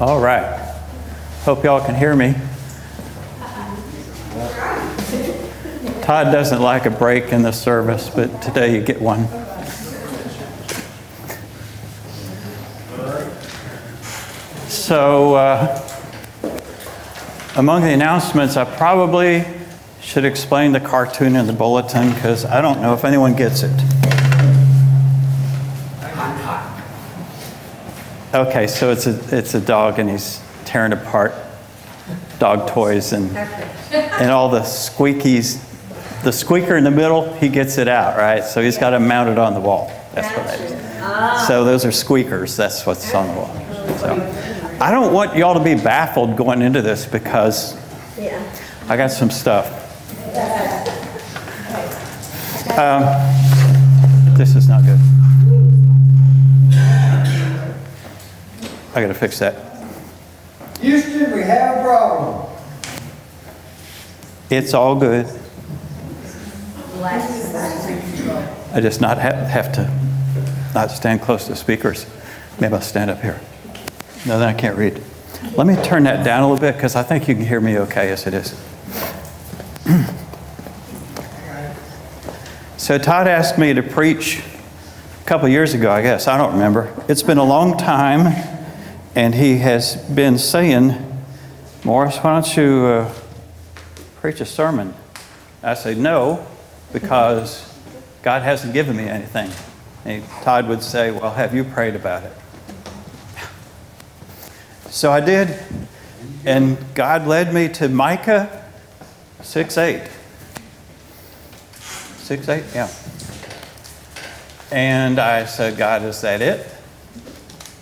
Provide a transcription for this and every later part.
All right. Hope y'all can hear me. Todd doesn't like a break in the service, but today you get one. So, among the announcements, I probably should explain the cartoon in the bulletin because I don't know if anyone gets it. Okay, so it's a dog and he's tearing apart dog toys and all the squeakies. The squeaker in the middle, he gets it out, right? So he's got to mount it on the wall. That's what that is. So those are squeakers. That's what's on the wall. So I don't want y'all to be baffled going into this because I got some stuff. This is not good. I got to fix that. Houston, we have a problem. It's all good. I just not have to not stand close to speakers. Maybe I'll stand up here. No, then I can't read. Let me turn that down a little bit because I think you can hear me okay. Yes, it is. So Todd asked me to preach a couple years ago, I guess. I don't remember. It's been a long time, and he has been saying, Morris, why don't you preach a sermon? I said, no, because God hasn't given me anything. And Todd would say, well, have you prayed about it? So I did, and God led me to Micah 6:8. 6:8, yeah. And I said, God, is that it?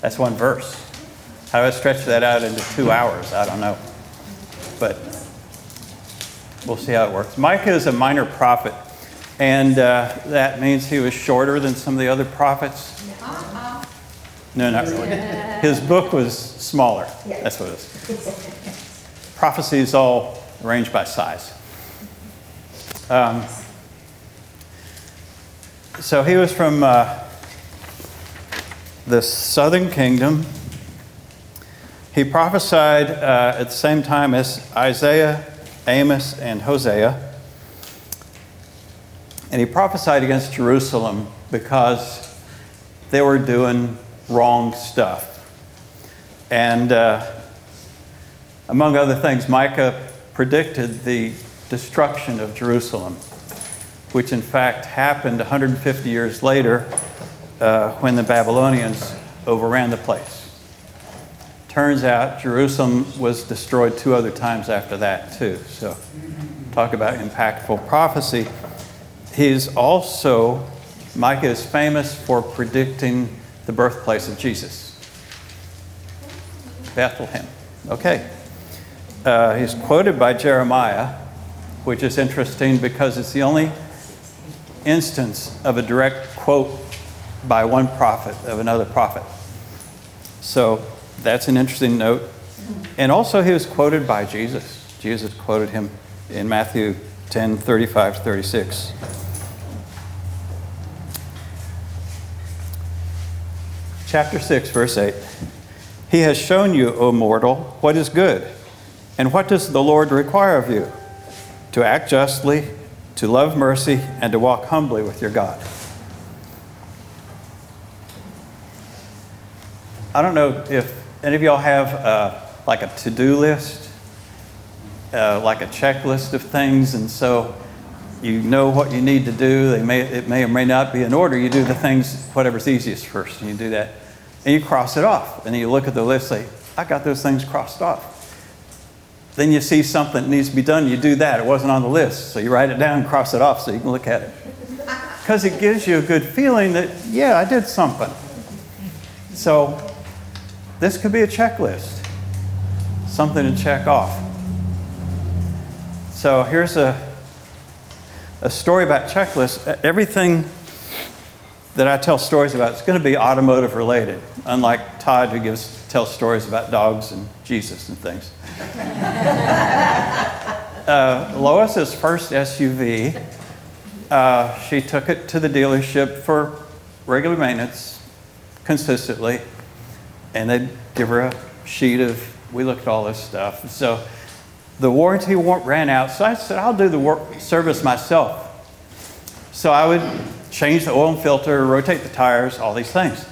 That's one verse. How do I stretch that out into 2 hours? I don't know. But we'll see how it works. Micah is a minor prophet, and that means he was shorter than some of the other prophets. No, not really. His book was smaller. That's what it is. Prophecy is all arranged by size. So he was from the southern kingdom. He prophesied at the same time as Isaiah, Amos, and Hosea. And he prophesied against Jerusalem because they were doing wrong stuff. And among other things, Micah predicted the destruction of Jerusalem, which in fact happened 150 years later when the Babylonians overran the place. Turns out Jerusalem was destroyed 2 other times after that too. So talk about impactful prophecy. Micah is famous for predicting the birthplace of Jesus. Bethlehem. Okay. He's quoted by Jeremiah, which is interesting because it's the only instance of a direct quote by one prophet of another prophet. So that's an interesting note. And also he was quoted by Jesus. Jesus quoted him in Matthew 10:35-36. Chapter 6, verse 8. He has shown you, O mortal, what is good. And what does the Lord require of you? To act justly, to love mercy, and to walk humbly with your God. I don't know if any of y'all have like a to-do list, like a checklist of things, and so you know what you need to do. It may or may not be in order. You do the things, whatever's easiest first, and you do that. And you cross it off. And then you look at the list and say, I got those things crossed off. Then you see something that needs to be done, you do that. It wasn't on the list. So you write it down and cross it off so you can look at it. Because it gives you a good feeling that, yeah, I did something. So this could be a checklist. Something to check off. So here's a story about checklists. Everything that I tell stories about is going to be automotive related, unlike Todd, who tells stories about dogs and Jesus and things. Lois's first SUV, she took it to the dealership for regular maintenance consistently, and they'd give her a sheet we looked at all this stuff. So the warranty ran out, so I said, I'll do the service myself. So I would change the oil and filter, rotate the tires, all these things.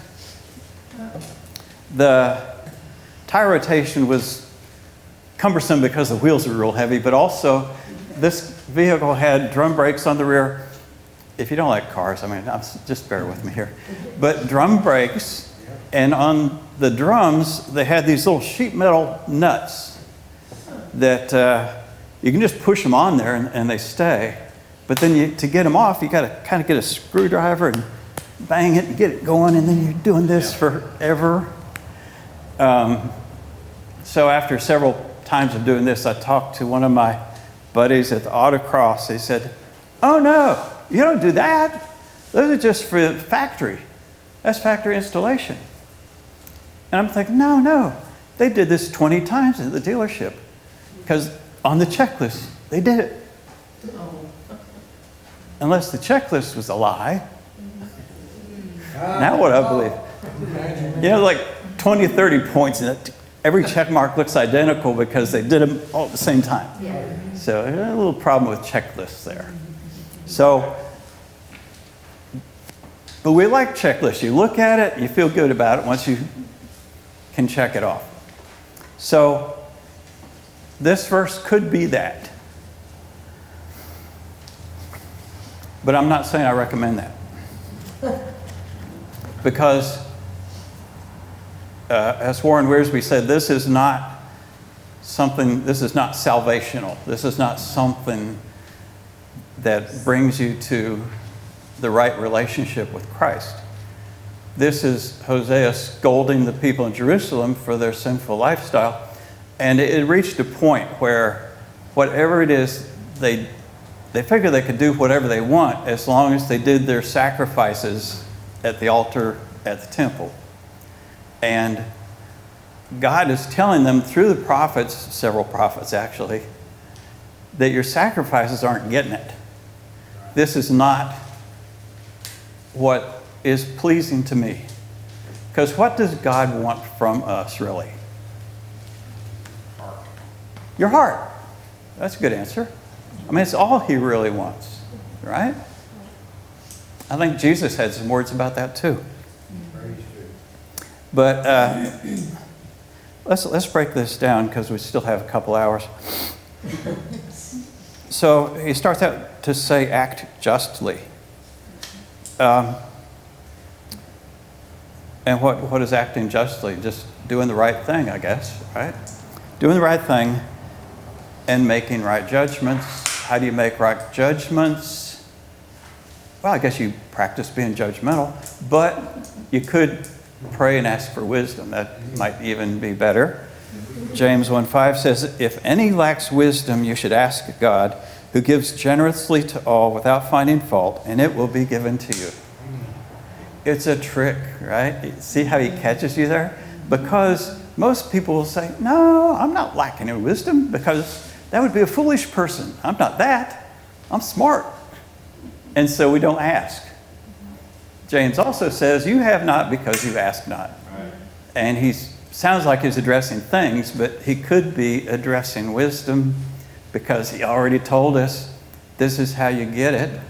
The tire rotation was cumbersome because the wheels were real heavy, but also this vehicle had drum brakes on the rear. If you don't like cars, just bear with me here. But drum brakes, and on the drums, they had these little sheet metal nuts that you can just push them on there and they stay. But then to get them off, you got to kind of get a screwdriver and bang it and get it going, and then you're doing this forever. So after several times of doing this, I talked to one of my buddies at the autocross. He said, "Oh no, you don't do that. Those are just for the factory. That's factory installation." And I'm thinking, no, they did this 20 times at the dealership because on the checklist, they did it. Unless the checklist was a lie. Now what I believe. Like 20, 30 points, and every check mark looks identical because they did them all at the same time. So there's a little problem with checklists there. But we like checklists. You look at it, you feel good about it once you can check it off. So this verse could be that. But I'm not saying I recommend that. Because, as Warren Wiersbe said, this is not salvational. This is not something that brings you to the right relationship with Christ. This is Hosea scolding the people in Jerusalem for their sinful lifestyle. And it reached a point where whatever it is, they figured they could do whatever they want as long as they did their sacrifices at the altar at the temple. And God is telling them through the prophets, several prophets actually, that your sacrifices aren't getting it. This is not what is pleasing to me. Because what does God want from us, really? Your heart. That's a good answer. It's all he really wants, right? I think Jesus had some words about that too. But let's break this down because we still have a couple hours. So he starts out to say, act justly. And what is acting justly? Just doing the right thing, I guess, right? Doing the right thing and making right judgments. How do you make right judgments? Well, I guess you practice being judgmental, but you could pray and ask for wisdom. That might even be better. James 1:5 says, if any lacks wisdom, you should ask God, who gives generously to all without finding fault, and it will be given to you. It's a trick, right? See how he catches you there? Because most people will say, no, I'm not lacking in wisdom because that would be a foolish person. I'm not that. I'm smart. And so we don't ask. James also says, you have not because you ask not. Right. And he sounds like he's addressing things, but he could be addressing wisdom because he already told us this is how you get it.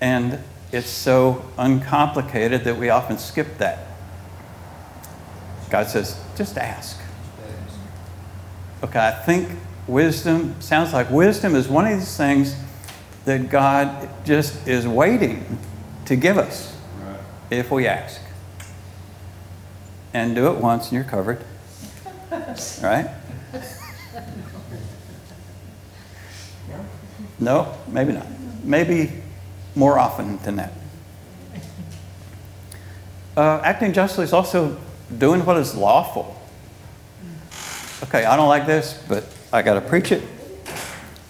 And it's so uncomplicated that we often skip that. God says, just ask. Okay, I think sounds like wisdom is one of these things that God just is waiting to give us if we ask. And do it once and you're covered. Right? No, maybe not. Maybe more often than that. Acting justly is also doing what is lawful. Okay, I don't like this, but I got to preach it.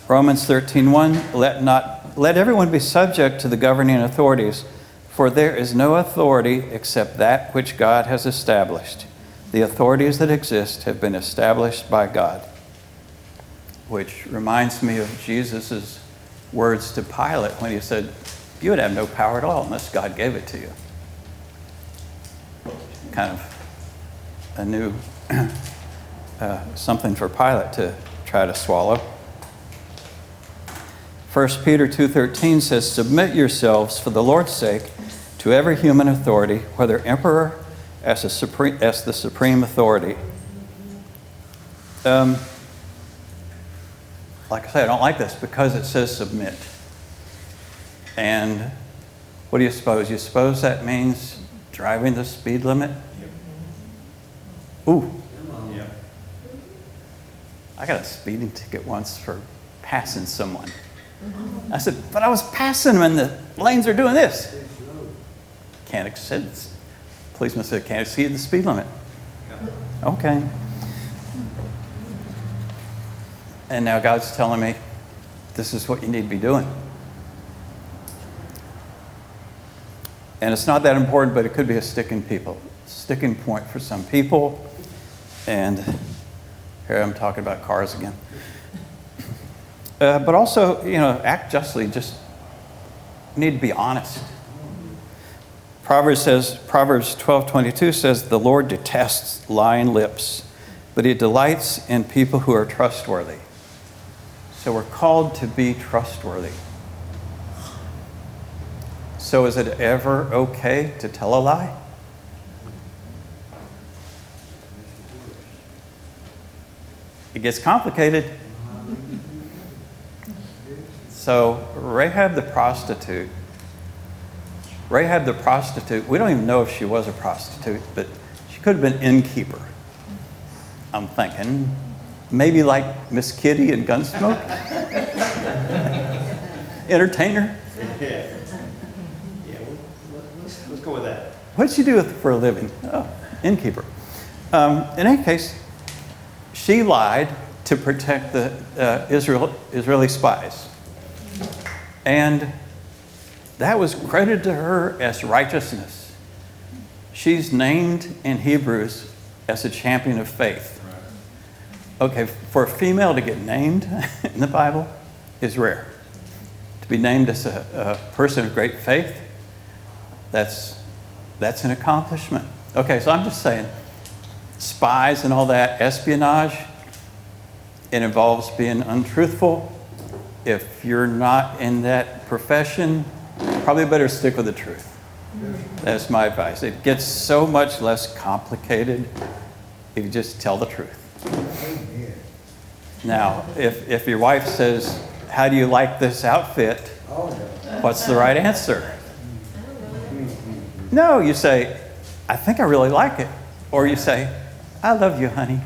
Romans 13:1, let everyone be subject to the governing authorities, for there is no authority except that which God has established. The authorities that exist have been established by God. Which reminds me of Jesus' words to Pilate when he said, you would have no power at all unless God gave it to you. Kind of a new something for Pilate to try to swallow. 1 Peter 2:13 says, "Submit yourselves for the Lord's sake to every human authority, whether emperor as the supreme authority." Like I say, I don't like this because it says submit. And what do you suppose? You suppose that means driving the speed limit? Ooh. I got a speeding ticket once for passing someone. I said, but I was passing them and the lanes are doing this. Can't exceed. Policeman said, can't exceed the speed limit. Okay. And now God's telling me, this is what you need to be doing. And it's not that important, but it could be a sticking point for some people. And here I'm talking about cars again. But also, act justly. Just need to be honest. Proverbs 12:22 says, "The Lord detests lying lips, but He delights in people who are trustworthy." So we're called to be trustworthy. So is it ever okay to tell a lie? It gets complicated. So Rahab the prostitute, we don't even know if she was a prostitute, but she could have been innkeeper. I'm thinking, maybe like Miss Kitty in Gunsmoke? Entertainer? Yeah, let's go with that. What did she do for a living? Oh, innkeeper. In any case, she lied to protect the Israeli spies. And that was credited to her as righteousness. She's named in Hebrews as a champion of faith. Okay, for a female to get named in the Bible is rare. To be named as a person of great faith, that's an accomplishment. Okay, so I'm just saying, spies and all that, espionage, it involves being untruthful. If you're not in that profession, probably better stick with the truth. That's my advice. It gets so much less complicated if you just tell the truth. Now, if your wife says, "How do you like this outfit?" What's the right answer? No, you say, "I think I really like it." Or you say, "I love you, honey."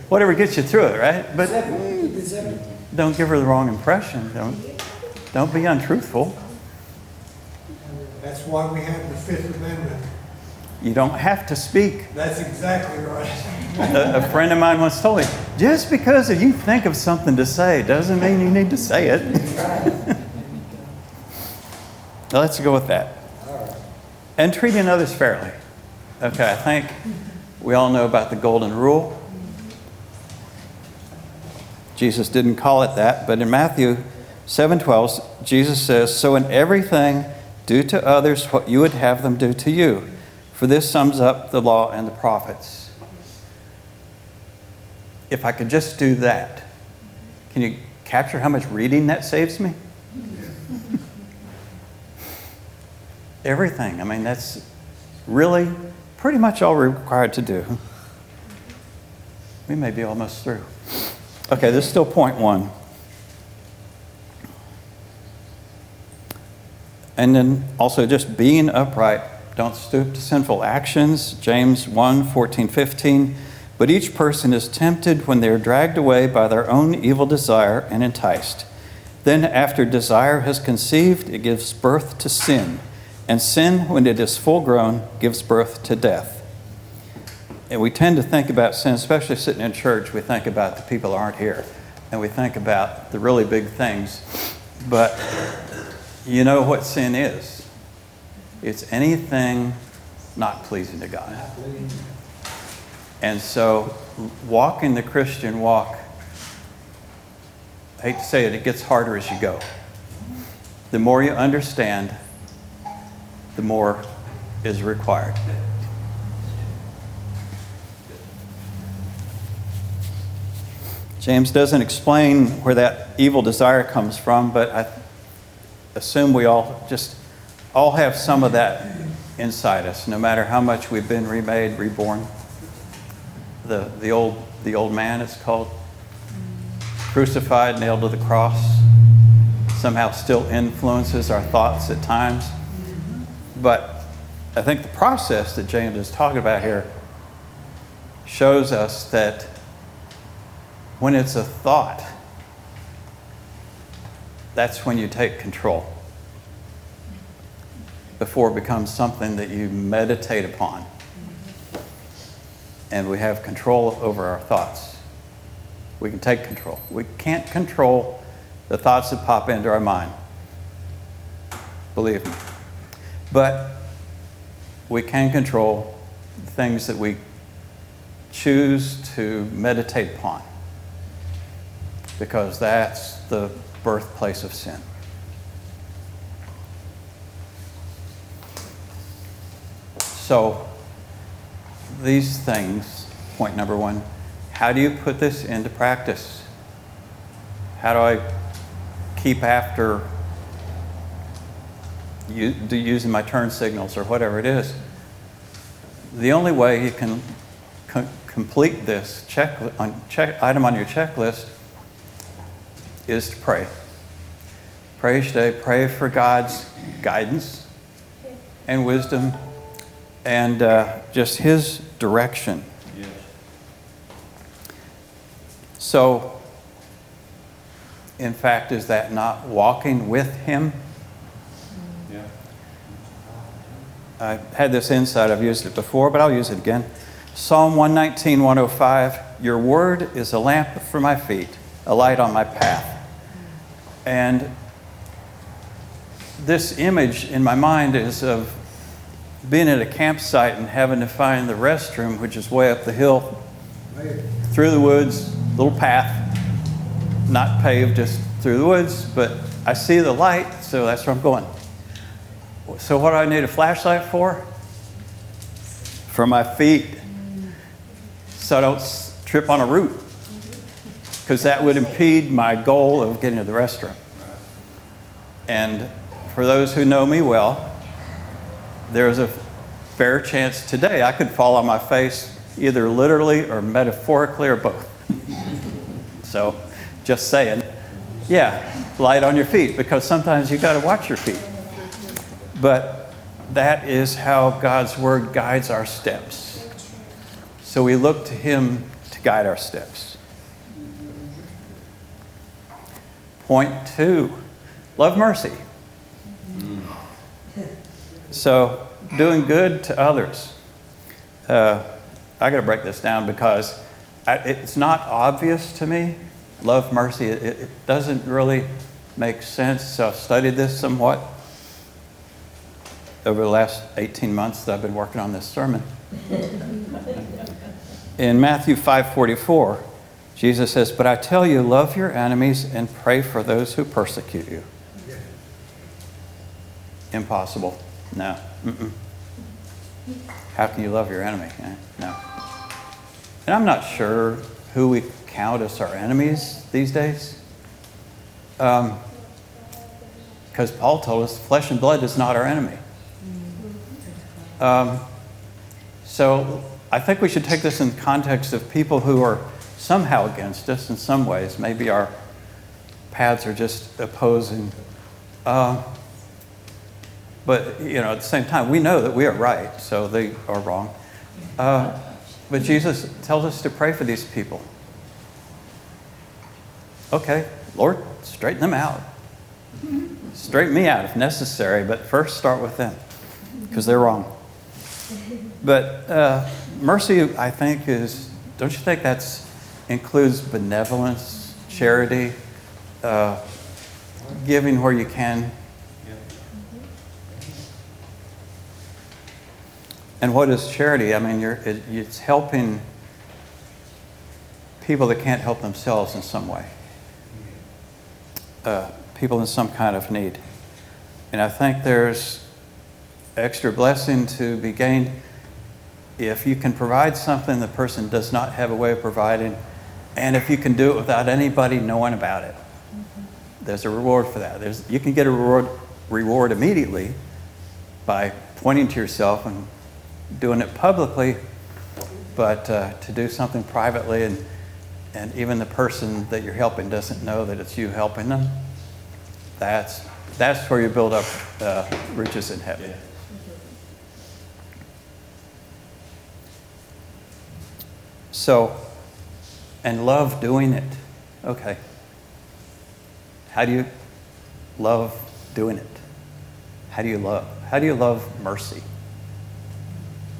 Whatever gets you through it, right? But don't give her the wrong impression. Don't be untruthful. That's why we have the Fifth Amendment. You don't have to speak. That's exactly right. A friend of mine once told me, just because you think of something to say doesn't mean you need to say it. Let's go with that. And treating others fairly. Okay, I think we all know about the golden rule. Jesus didn't call it that, but in Matthew 7:12, Jesus says, "So in everything, do to others what you would have them do to you. For this sums up the law and the prophets." If I could just do that, can you capture how much reading that saves me? Everything. I mean, that's really pretty much all we're required to do. We may be almost through. Okay, this is still point one. And then also just being upright. Don't stoop to sinful actions. James 1:14-15. But each person is tempted when they are dragged away by their own evil desire and enticed. Then after desire has conceived, it gives birth to sin. And sin, when it is full grown, gives birth to death. And we tend to think about sin, especially sitting in church, we think about the people who aren't here. And we think about the really big things. But you know what sin is? It's anything not pleasing to God. And so walking the Christian walk, I hate to say it, it gets harder as you go. The more you understand, the more is required. James doesn't explain where that evil desire comes from, but I assume we all have some of that inside us, no matter how much we've been remade, reborn. The old man, it's called, crucified, nailed to the cross, somehow still influences our thoughts at times. But I think the process that James is talking about here shows us that when it's a thought, that's when you take control, before it becomes something that you meditate upon. And we have control over our thoughts. We can take control. We can't control the thoughts that pop into our mind, believe me. But we can control the things that we choose to meditate upon, because that's the birthplace of sin. So these things, point number one, how do you put this into practice? How do I keep after using my turn signals or whatever it is? The only way you can complete this item on your checklist is to pray. Pray each day. Pray for God's guidance and wisdom and just His direction. Yes. So, in fact, is that not walking with Him? Yeah. I had this insight. I've used it before, but I'll use it again. Psalm 119, 105, your word is a lamp for my feet, a light on my path. And this image in my mind is of being at a campsite and having to find the restroom, which is way up the hill, through the woods, little path, not paved, just through the woods, but I see the light, so that's where I'm going. So what do I need a flashlight for? For my feet, so I don't trip on a root, because that would impede my goal of getting to the restroom. And for those who know me well, there's a fair chance today I could fall on my face, either literally or metaphorically or both. So, just saying, yeah, light on your feet, because sometimes you got to watch your feet. But that is how God's Word guides our steps. So we look to Him to guide our steps. Point 2, love mercy. So, doing good to others. I got to break this down because it's not obvious to me. Love mercy, it doesn't really make sense. So I've studied this somewhat over the last 18 months that I've been working on this sermon. In Matthew 5:44, Jesus says, but I tell you, love your enemies and pray for those who persecute you. Impossible. No. Mm-mm. How can you love your enemy? No. And I'm not sure who we count as our enemies these days. Because Paul told us flesh and blood is not our enemy. So I think we should take this in context of people who are somehow against us in some ways. Maybe our paths are just opposing. But, at the same time, we know that we are right, so they are wrong. But Jesus tells us to pray for these people. Okay, Lord, straighten them out. Straighten me out if necessary, but first start with them, because they're wrong. But mercy, I think, don't you think that includes benevolence, charity, giving where you can? And what is charity? I mean, it's helping people that can't help themselves in some way. People in some kind of need. And I think there's extra blessing to be gained if you can provide something the person does not have a way of providing, And if you can do it without anybody knowing about it, there's a reward for that. You can get a reward immediately by pointing to yourself and doing it publicly, but to do something privately and even the person that you're helping doesn't know that it's you helping them, that's where you build up riches in heaven. Yeah. So, and love doing it. Okay. How do you love doing it? How do you love? How do you love mercy?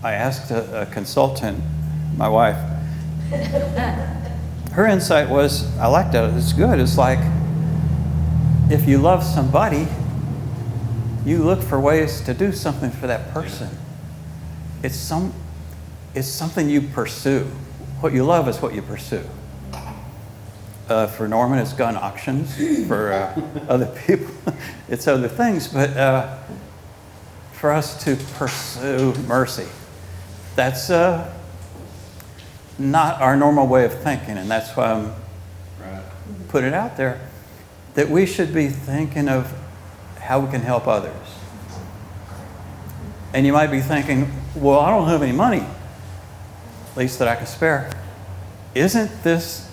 I asked a consultant, my wife, her insight was, I liked it, it's good. It's like, if you love somebody, you look for ways to do something for that person. It's something you pursue. What you love is what you pursue. For Norman, it's gun auctions. For other people, it's other things. But for us to pursue mercy, that's not our normal way of thinking. And that's why I'm put it out there, that we should be thinking of how we can help others. And you might be thinking, well, I don't have any money, at least that I can spare. Isn't this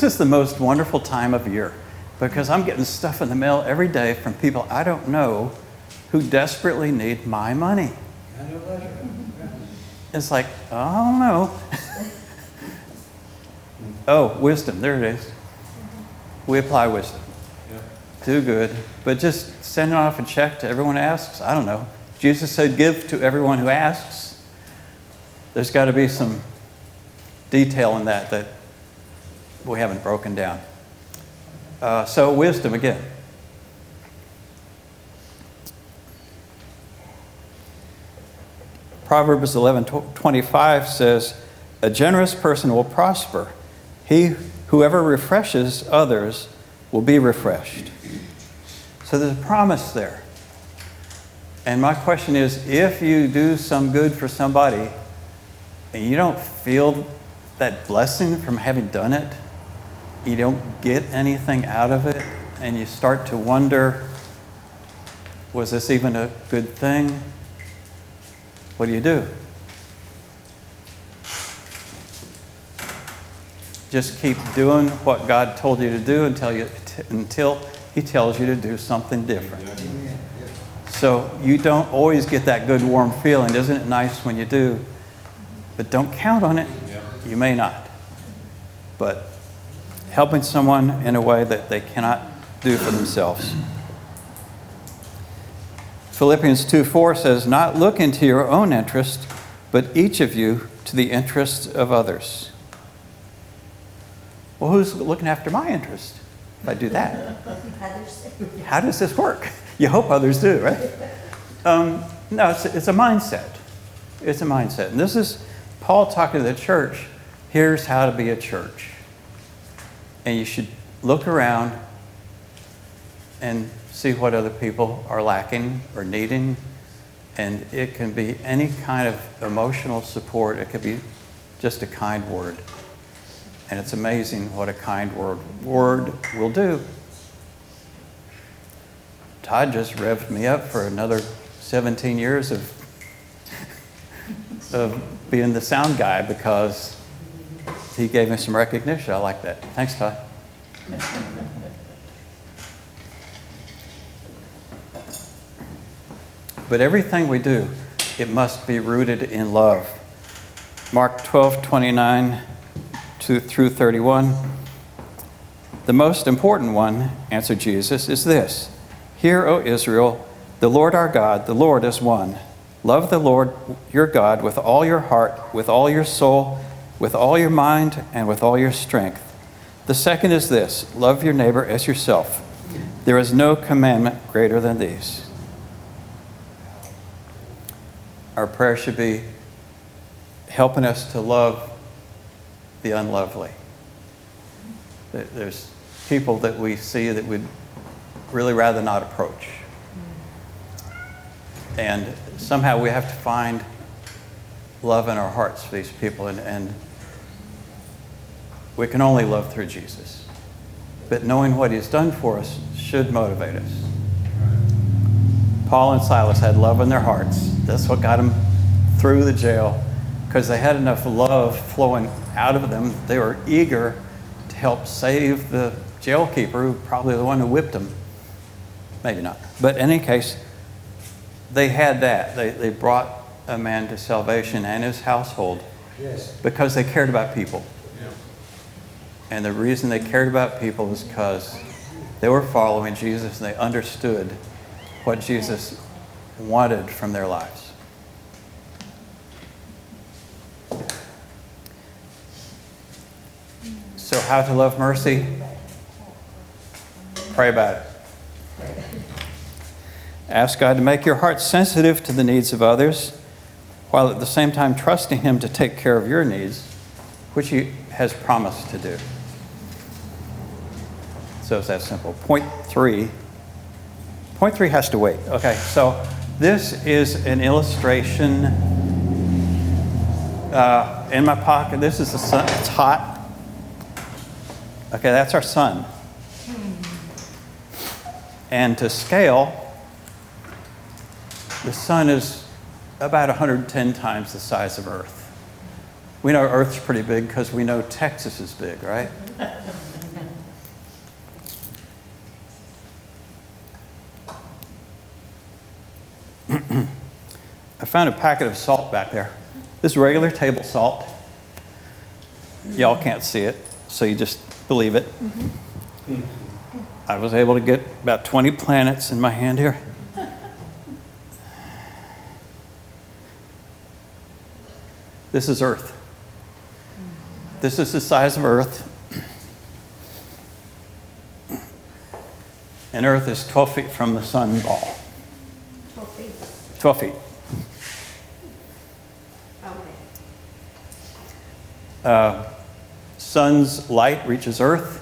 is the most wonderful time of year, because I'm getting stuff in the mail every day from people I don't know who desperately need my money. It's like, I don't know. Oh, wisdom, there it is. We apply wisdom. Do good, but just sending off a check to everyone who asks, I don't know. Jesus said, give to everyone who asks. There's got to be some detail in that we haven't broken down. So wisdom again. Proverbs 11:25 says, a generous person will prosper. Whoever refreshes others will be refreshed. So there's a promise there. And my question is, if you do some good for somebody and you don't feel that blessing from having done it, you don't get anything out of it, and you start to wonder, was this even a good thing? What do? Just keep doing what God told you to do until He tells you to do something different. So you don't always get that good warm feeling. Isn't it nice when you do? But don't count on it. You may not. But helping someone in a way that they cannot do for themselves. Philippians 2:4 says, not look into your own interest, but each of you to the interest of others. Well, who's looking after my interest if I do that? How does this work? You hope others do, right? No, it's a mindset. It's a mindset. And this is Paul talking to the church. Here's how to be a church. And you should look around and see what other people are lacking or needing. And it can be any kind of emotional support. It could be just a kind word. And it's amazing what a kind word will do. Todd just revved me up for another 17 years of being the sound guy, because he gave me some recognition. I like that. Thanks, Todd. But everything we do, it must be rooted in love. Mark 12:29 through 31. The most important one, answered Jesus, is this. Hear, O Israel, the Lord our God, the Lord is one. Love the Lord your God with all your heart, with all your soul, with all your mind, and with all your strength. The second is this, love your neighbor as yourself. There is no commandment greater than these. Our prayer should be helping us to love the unlovely. There's people that we see that we'd really rather not approach. And somehow we have to find love in our hearts for these people. And We can only love through Jesus. But knowing what he's done for us should motivate us. Paul and Silas had love in their hearts. That's what got them through the jail, because they had enough love flowing out of them. They were eager to help save the jailkeeper, who probably the one who whipped them. Maybe not. But in any case, they had that. They brought a man to salvation and his household because they cared about people. Yeah. And the reason they cared about people was because they were following Jesus and they understood what Jesus wanted from their lives. So how to love mercy? Pray about it. Ask God to make your heart sensitive to the needs of others, while at the same time trusting him to take care of your needs, which he has promised to do. So it's that simple. Point three has to wait. Okay, so this is an illustration in my pocket. This is the sun. It's hot. Okay, that's our sun. And to scale, the sun is about 110 times the size of Earth. We know Earth's pretty big because we know Texas is big, right? I found a packet of salt back there. This is regular table salt. Y'all can't see it, so you just believe it. I was able to get about 20 planets in my hand here. This is Earth. This is the size of Earth. And Earth is 12 feet from the sun ball. 12 feet. 12 feet. Okay. Sun's light reaches Earth.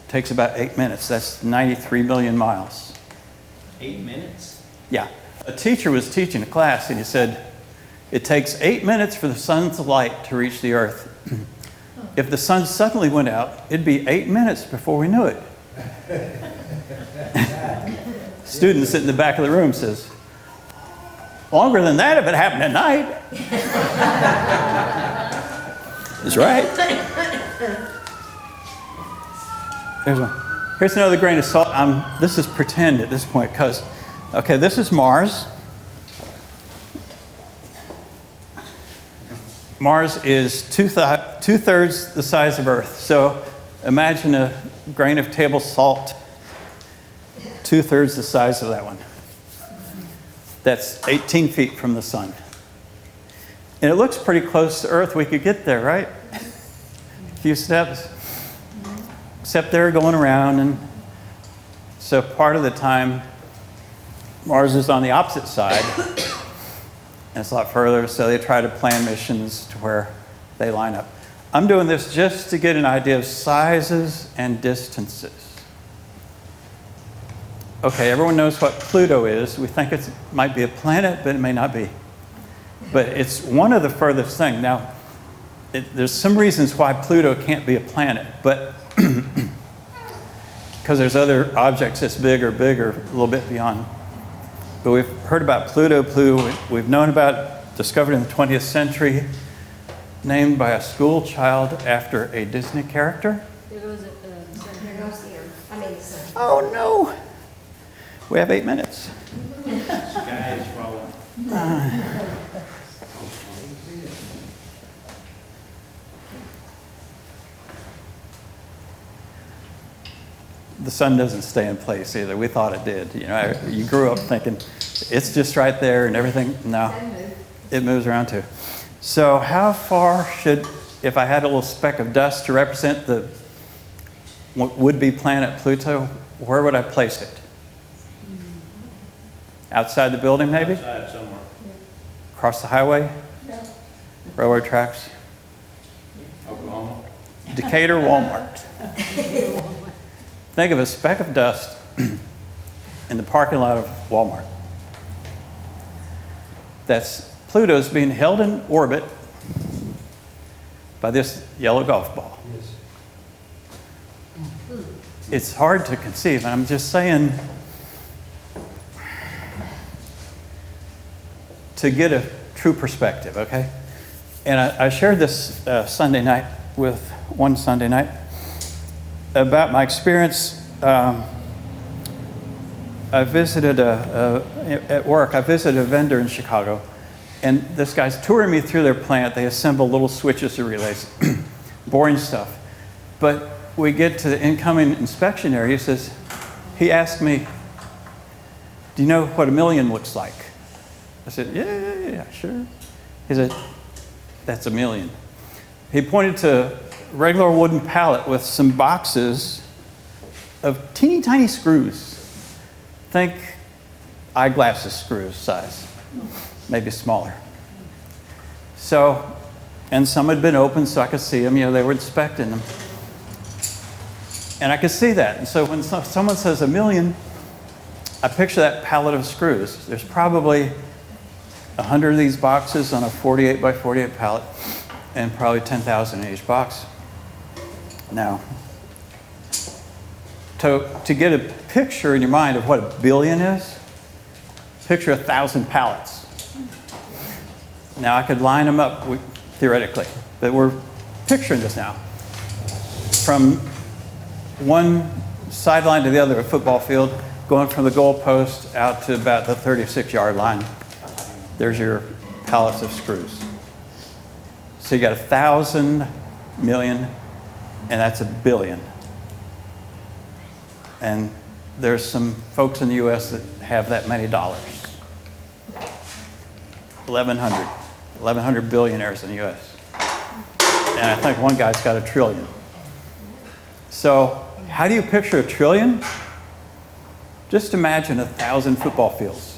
Takes about 8 minutes. That's 93 million miles. 8 minutes? Yeah. A teacher was teaching a class and he said, it takes 8 minutes for the sun's light to reach the Earth. If the sun suddenly went out, it'd be 8 minutes before we knew it. Student sitting in the back of the room says, longer than that if it happened at night. That's right. There's one. Here's another grain of salt. This is pretend at this point because, okay, this is Mars. Mars is two-thirds the size of Earth. So imagine a grain of table salt, 2/3 the size of that one. That's 18 feet from the sun. And it looks pretty close to Earth. We could get there, right? A few steps. Except they're going around. And so part of the time, Mars is on the opposite side. And it's a lot further, so they try to plan missions to where they line up. I'm doing this just to get an idea of sizes and distances. Okay, everyone knows what Pluto is. We think it might be a planet, but it may not be. But it's one of the furthest things. Now, there's some reasons why Pluto can't be a planet, but because there's other objects that's bigger, a little bit beyond. But we've heard about Pluto. We've known about, discovered in the 20th century, named by a school child after a Disney character. There goes the Earth. I mean the sun. Oh no! We have 8 minutes. Sky is falling. The sun doesn't stay in place either. We thought it did. You know, you grew up thinking it's just right there and everything. No, it moves around too. So how far should, if I had a little speck of dust to represent the would-be planet Pluto, where would I place it? Outside the building, maybe? Outside somewhere. Across the highway? Railroad tracks? Oklahoma. Decatur, Walmart. Think of a speck of dust in the parking lot of Walmart. That's Pluto's being held in orbit by this yellow golf ball. It's hard to conceive, and I'm just saying, to get a true perspective, okay? And I shared this Sunday night about my experience. I visited at work, I visited a vendor in Chicago, and this guy's touring me through their plant. They assemble little switches or relays, boring stuff. But we get to the incoming inspection area. He asked me, do you know what a million looks like? I said, yeah, sure. He said, that's a million. He pointed to a regular wooden pallet with some boxes of teeny tiny screws. Think eyeglasses screws size, maybe smaller. So, and some had been open so I could see them, they were inspecting them. And I could see that. And so when someone says a million, I picture that pallet of screws. There's probably 100 of these boxes on a 48 by 48 pallet, and probably 10,000 in each box. Now, to get a picture in your mind of what a billion is, picture 1,000 pallets. Now, I could line them up theoretically, but we're picturing this now. From one sideline to the other, a football field, going from the goal post out to about the 36-yard line. There's your pallets of screws. So you got 1,000 million, and that's a billion. And there's some folks in the U.S. that have that many dollars. 1,100 billionaires in the U.S. And I think one guy's got 1 trillion. So how do you picture 1 trillion? Just imagine 1,000 football fields.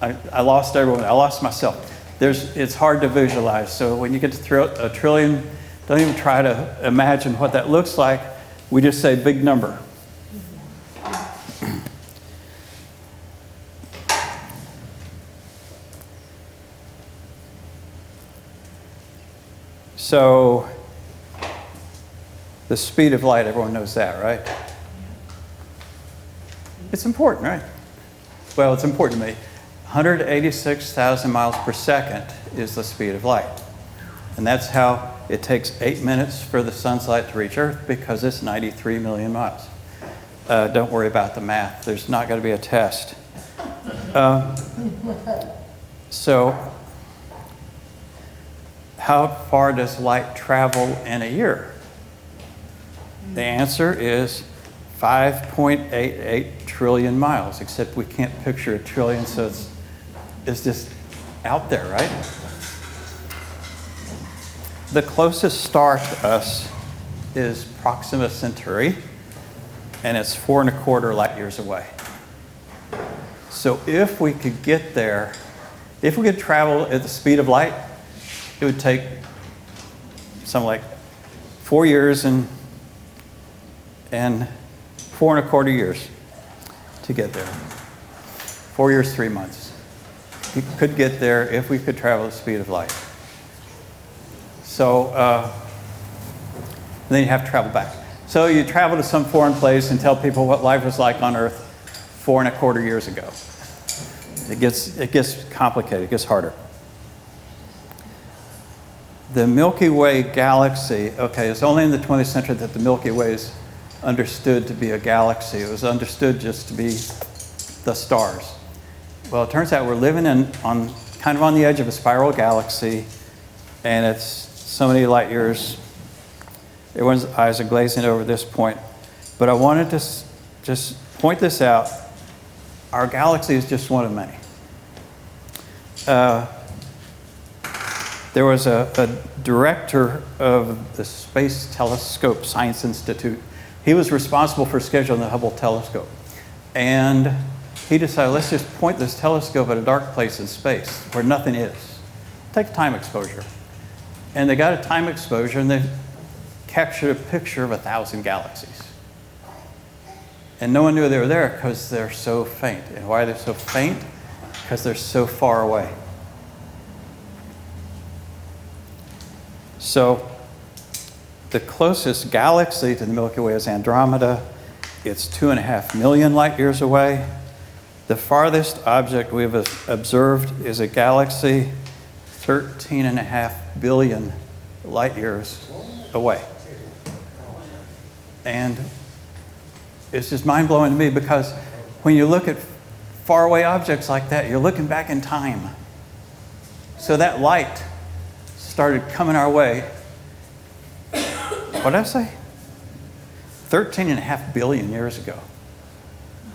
I lost everyone. I lost myself. It's hard to visualize. So when you get to 1 trillion, don't even try to imagine what that looks like. We just say big number. So the speed of light, everyone knows that, right? It's important, right? Well, it's important to me. 186,000 miles per second is the speed of light. And that's how it takes 8 minutes for the sun's light to reach Earth, because it's 93 million miles. Don't worry about the math. There's not going to be a test. So how far does light travel in a year? The answer is 5.88 trillion miles, except we can't picture 1 trillion, so it's just out there, right? The closest star to us is Proxima Centauri, and it's 4.25 light years away. So if we could get there, if we could travel at the speed of light, it would take something like 4 years and 4.25 years to get there. 4 years, 3 months. We could get there if we could travel at the speed of light. So then you have to travel back. So you travel to some foreign place and tell people what life was like on Earth 4.25 years ago. It gets complicated, it gets harder. The Milky Way galaxy, okay, it's only in the 20th century that the Milky Way is understood to be a galaxy. It was understood just to be the stars. Well, it turns out we're living kind of on the edge of a spiral galaxy, and it's so many light years. Everyone's eyes are glazing over this point. But I wanted to just point this out. Our galaxy is just one of many. There was a director of the Space Telescope Science Institute. He was responsible for scheduling the Hubble telescope. And he decided, let's just point this telescope at a dark place in space where nothing is. Take time exposure. And they got a time exposure, and they captured a picture of 1,000 galaxies. And no one knew they were there because they're so faint. And why are they so faint? Because they're so far away. So the closest galaxy to the Milky Way is Andromeda. It's 2.5 million light years away. The farthest object we've observed is a galaxy 13.5 billion light years away. And it's just mind-blowing to me because when you look at faraway objects like that, you're looking back in time. So that light started coming our way. What did I say? 13.5 billion years ago.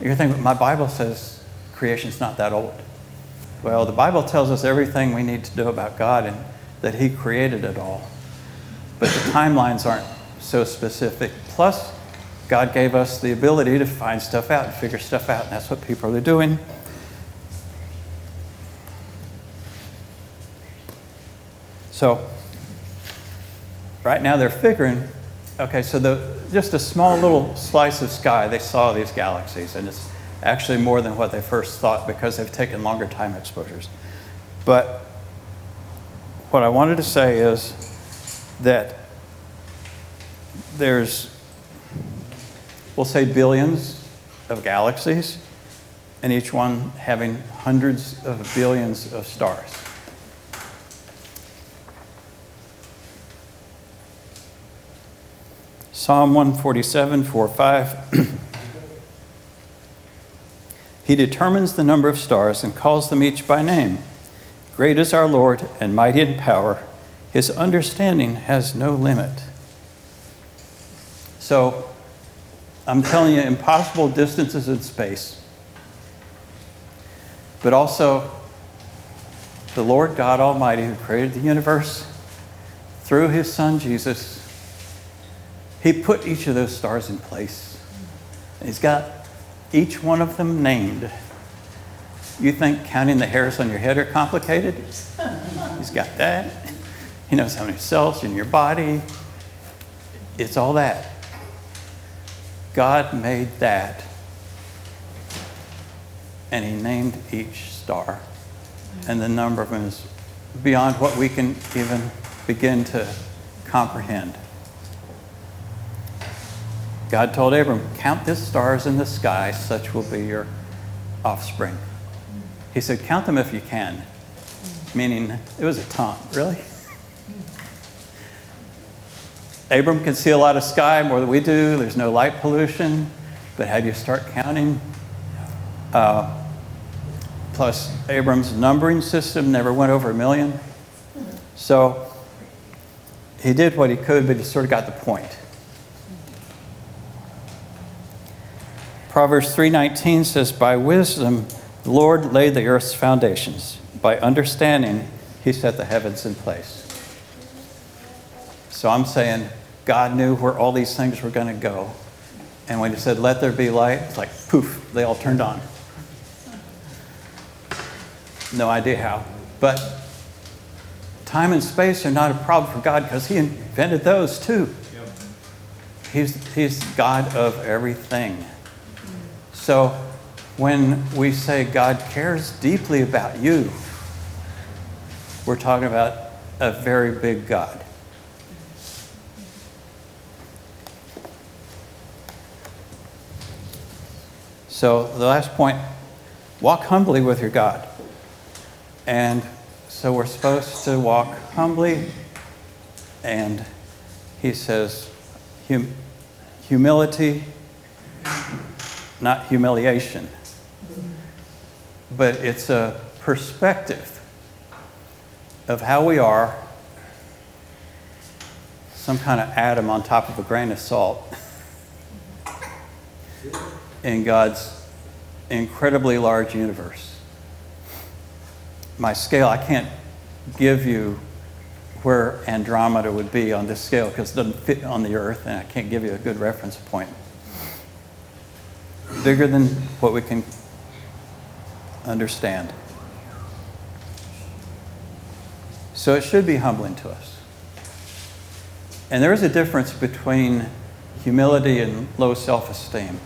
You're thinking, my Bible says creation's not that old. Well, the Bible tells us everything we need to know about God and that He created it all. But the timelines aren't so specific. Plus, God gave us the ability to find stuff out and figure stuff out, and that's what people are doing. So, right now they're figuring, okay, so just a small little slice of sky, they saw these galaxies, and it's actually more than what they first thought because they've taken longer time exposures. But what I wanted to say is that there's, we'll say, billions of galaxies, and each one having hundreds of billions of stars. Psalm 147, 4, 5. He determines the number of stars and calls them each by name. Great is our Lord and mighty in power. His understanding has no limit. So, I'm telling you, impossible distances in space. But also, the Lord God Almighty who created the universe, through His Son Jesus, He put each of those stars in place. He's got each one of them named. You think counting the hairs on your head are complicated? He's got that. He knows how many cells in your body. It's all that. God made that. And He named each star. And the number of them is beyond what we can even begin to comprehend. God told Abram, count the stars in the sky, such will be your offspring. He said, count them if you can. Meaning, it was a taunt, really? Abram can see a lot of sky, more than we do. There's no light pollution. But how do you start counting? Plus, Abram's numbering system never went over 1 million. So, he did what he could, but he sort of got the point. Proverbs 3:19 says, by wisdom, the Lord laid the earth's foundations. By understanding, He set the heavens in place. So I'm saying God knew where all these things were going to go. And when He said, let there be light, it's like, poof, they all turned on. No idea how. But time and space are not a problem for God because He invented those too. He's God of everything. So when we say God cares deeply about you, we're talking about a very big God. So the last point, walk humbly with your God. And so we're supposed to walk humbly, and He says humility, not humiliation. But it's a perspective of how we are, some kind of atom on top of a grain of salt in God's incredibly large universe. My scale, I can't give you where Andromeda would be on this scale because it doesn't fit on the Earth, and I can't give you a good reference point. Bigger than what we can understand. So it should be humbling to us. And there is a difference between humility and low self-esteem.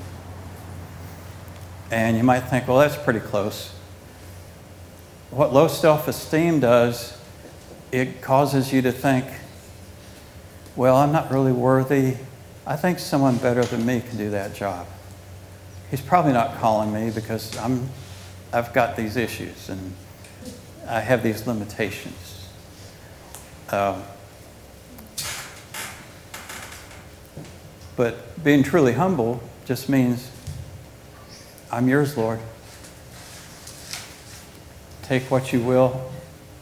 And you might think, well, that's pretty close. What low self-esteem does, it causes you to think, well, I'm not really worthy. I think someone better than me can do that job. He's probably not calling me because I've got these issues and I have these limitations. But being truly humble just means, I'm yours, Lord. Take what you will.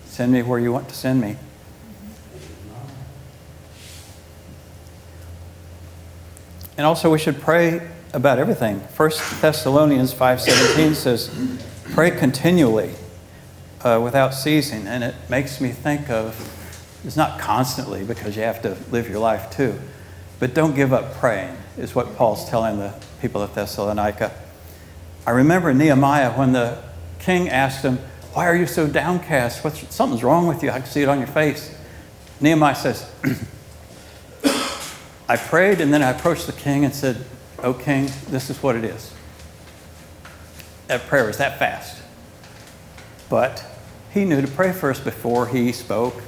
Send me where you want to send me. And also we should pray about everything. 1 Thessalonians 5:17 says, pray continually without ceasing. And it makes me think of, it's not constantly because you have to live your life too, but don't give up praying is what Paul's telling the people of Thessalonica. I remember Nehemiah when the king asked him, why are you so downcast? Something's wrong with you. I can see it on your face. Nehemiah says, I prayed and then I approached the king and said, "O king, this is what it is." That prayer was that fast. But he knew to pray first before he spoke.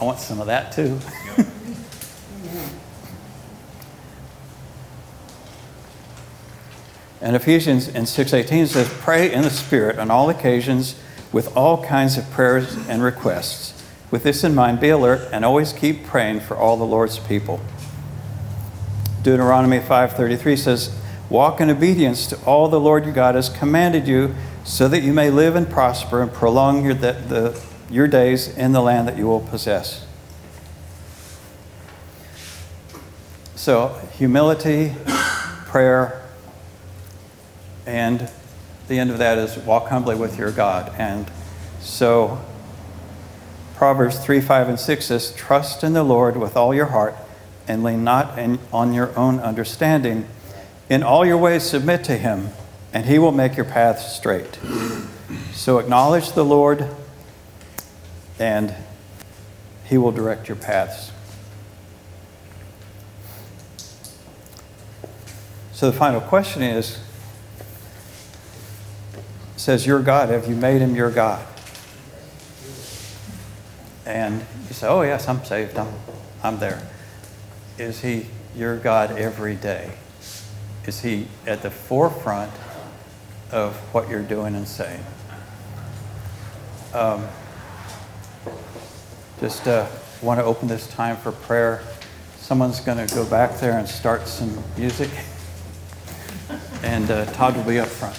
I want some of that too. And Ephesians in 6:18 says, pray in the Spirit on all occasions with all kinds of prayers and requests. With this in mind, be alert and always keep praying for all the Lord's people. Deuteronomy 5:33 says, walk in obedience to all the Lord your God has commanded you, so that you may live and prosper and prolong your days in the land that you will possess. So, humility, prayer, and the end of that is walk humbly with your God. And so, Proverbs 3:5-6 says, trust in the Lord with all your heart and lean not on your own understanding. In all your ways submit to him, and he will make your paths straight. So acknowledge the Lord, and he will direct your paths. So the final question is, it says, your God, have you made him your God? And you say, oh yes, I'm saved, I'm there. Is he your God every day? Is he at the forefront of what you're doing and saying? Just want to open this time for prayer. Someone's going to go back there and start some music. And Todd will be up front.